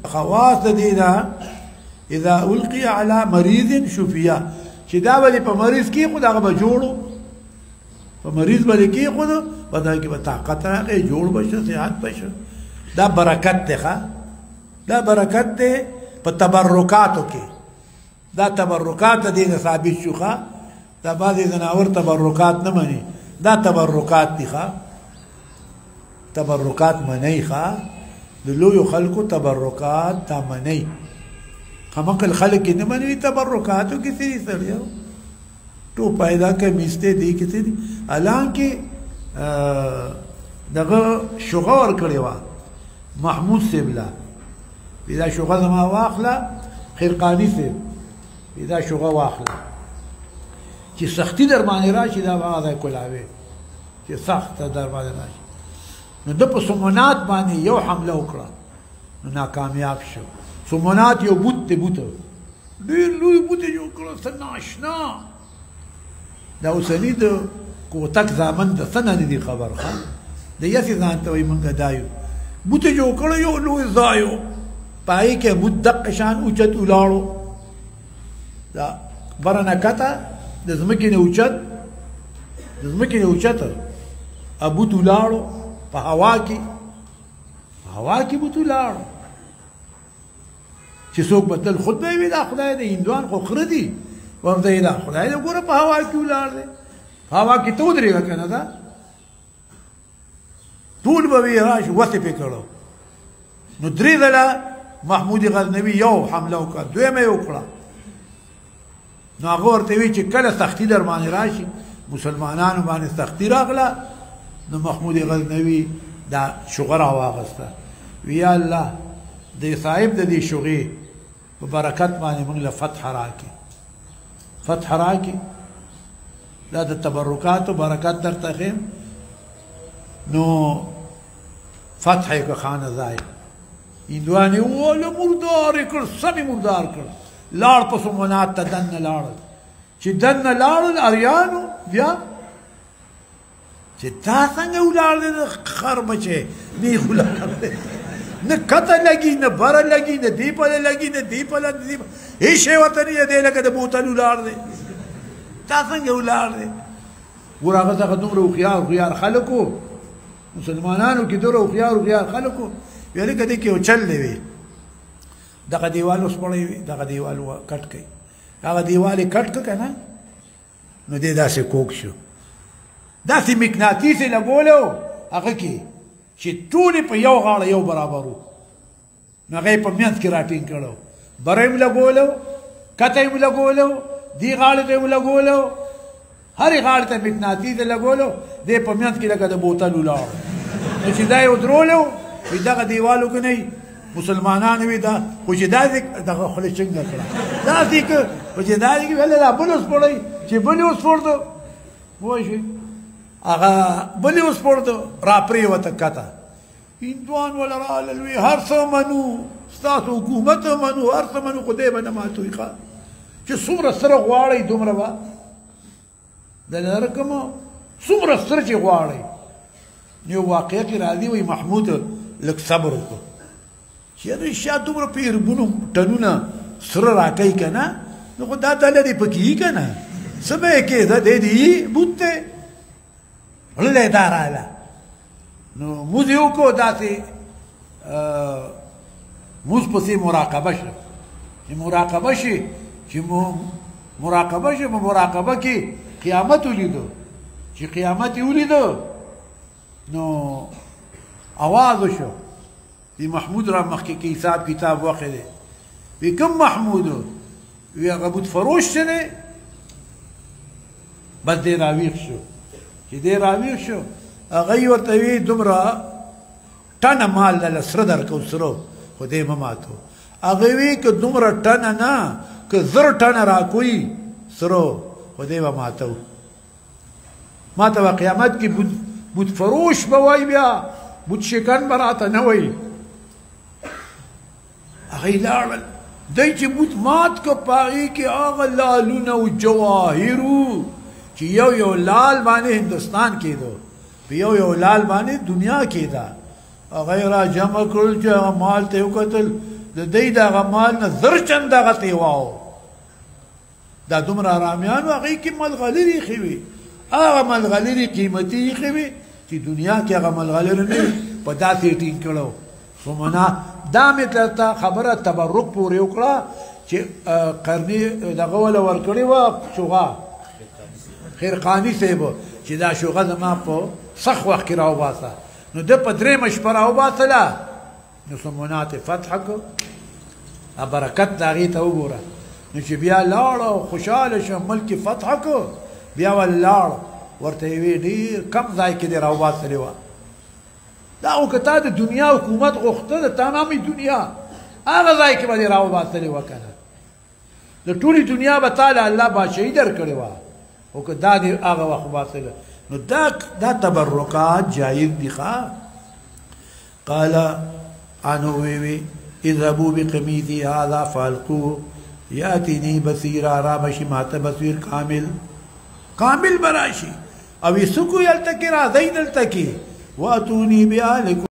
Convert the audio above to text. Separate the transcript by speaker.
Speaker 1: خواص د دې ده اذا القي على مريض شفيا چې دا ولې په مریض کې خو دغه به جوړو په مریض باندې کې خو په دغه کې به طاقت راغی جوړ بشه صحت بشه دا برکت ده دا برکت ده په تبرکاتو کې دا تبرکات دې نه ثابت شوخه دا بعضې ځناور تبرکات نه مني دا تبرکات دي تبرکات منی د لویو خلکو تبرکات تا منی خمقل خلق نه مني تبرکاتو کې څه سړیو تو پیدا کې میسته دي کې څه دي الانکه دغه شغور کړی و محمود سیبلا پیدا شغه زما واخله خرقانی سیب پیدا شغه واخله چې سختی در باندې راشي دا واغه کولاوي چې سخت در باندې راشي نو د په سمونات باندې یو حمله وکړه نو ناکامیاب شو سمونات یو بوت ډېر لوی بوت جوړ کړه څه ناشنا دا اوسني د کوتک زامن د څه نه دي خبر ښه د یسې ځان ته وایي موږ دا یو بوت جوړ کړه یو لوی ځای پای کې بوت دقه شان اوچت ولاړو دا برنه کته د ځمکې نه اوچت بوت ولاړو په هوا کې بوت ولاړو چې څوک بدل خود به وي دا خدای د هندوان خو خره دي ورته دا خدای دې ګوره په هوا کې ولاړ دی هوا کې تو درېږه که نه ده ټول به وي راشي وسې پې کړو نو درې ځله محمود غزنوي یو حمله وکړه دویمه یې وکړه نو هغه ورته وي چې کله سختي در باندې راشي مسلمانانو باندې سختي راغله نو محمود غزنوي دا شغه راواغسته وی یا الله د صاحب د دې شغې په برکت باندې موږ له فتح راکړي دا د تبرکاتو برکت درته ښیم نو فتح یې کړه خانه ځای هندوان یې وویل مردار یې کړ سمې مردار کړ لاړ په سمونات ته دننه لاړل چې دننه لاړل اریانو بیا چې تا څنګه ولاړ دی د خر بچې نیغ ولاړ دی نه کته لګي نه بره لګي نه دې پله لګي نه دې پله هېڅ شی ورته نه دی لکه د بوتل ولاړ دی تا څنګه ولاړ دی ګوره هغه څخه دومره هوښیار خلک وو مسلمانانو کې دومره هوښیار خلک وو ویل لکه دې کې یو چل دی وي دغه دیوال اوس پړی وي دغه دیوال کټ کوي هغه دیوال یې کټ کړه که نه نو دی داسې کوږ شو داسې مقناطیس یې لګولی هغه کې چې ټولې په یو غاړه یو برابر وو نو هغه یې په منځ کې راټینګ کړو بره یې م لګولو کته یې م لګولو دې غاړې ته یې م لګولو هرې غاړې ته مقناطیس یې لګولو دی په منځ کې لکه د بوتل ولاړو نو چې دا یې ودرولو وي دغه دیوالو کې نه مسلمانانو وي دا خو چې داسې دغه خوله چنګه کړه داسې که خو چې داسې کې ویل دا بل وسپړئ چې بل یې وسپړدو پوه شوې هغه بل یې وسپړدو را پرېوته کته هندوان وله رالل وي هر څه منو ستاسو حکومت منو هر څه منو خو دی به نه ماتوي ښه چې څومره سره غواړئ دومره به د رقم څومره سره چې غواړئ یو واقعه کې راځي وایي محمود لږ صبر وکړو چېرې شا دومره په اربونو ټنونه سره راکوي که نه نو خو دا تله دې پکې وي که نه څه به یې کېده دی دې بوت دی غړلی دا راله نو موز یې وکړو داسې موز پسې مراقبه شه چې مراقبه شي چې مراقبه کې قیامت ولیدو چې قیامت یې ولیدو نو آواز وشو وی محمود را مخکې کې حساب کتاب واخې دی وی کوم محمود وی هغه بوت فروش څه دی بس دی راویښ شو چې دی راویښ شو هغه یې ورته وی دومره ټنه مال دله سره درکو سرو خو دی مه ماتو هغه وی که دومره ټنه نه که 1000 ټنه راکوي سرو خو دی به ماتو ما ته به قیامت کې بوت فروش به وایي بیا بوت شکن به راته نه وایي هغه یې لاړل دی چې بوت مات که په هغې کې هغه لالونه او جواهرو چې یو لال باندې هندوستان کېدو په یو لال باندې دنیا کېده هغه یې را جمع کړل چې هغه مال ته یې وکتل د دې دغه مال نه زر چنده غتی واو دا دومره آرامیانو هغې کې ملغلرې ایښې وي هغه ملغلرې قیمتي ایښې وي چې دنیا کې هغه ملغلرې نه وي په داسې ټینګ کړو سمنا دا مې درته خبره تبرک پورې وکړه چې قرني دغه وله ورکړې وه شوغه خیرقاني صاحب چې دا شوغه زما په سخت وخت کې راوباسه نو ده په درېیمه شپه راوباسله نو سمونات فتح کړ برکت د هغې ته وګوره نو چې بیا لاړ او خوشحاله شو ملک فتح کړ بیا ول لاړ ورته یې وی ډېر کم ځای کې دې راوباسلې وه دا خو که تا د دنیا حکومت غوښته د تمامې دنیا هغه ځای کې به دې راوباسلې وه که نه د ټولې دنیا به تا له الله بادشاهي درکړې وه خو که دا دې هغه وخت وباسله نو دا تبرکات جایز دي ښه قال انو وی اذهبوا بقميصي هذا فالقوه ياتيني بصيرا رابشي ماته بصير كامل براشي او يسكو يلتكي راځي دلته کې واتوني بأهلكم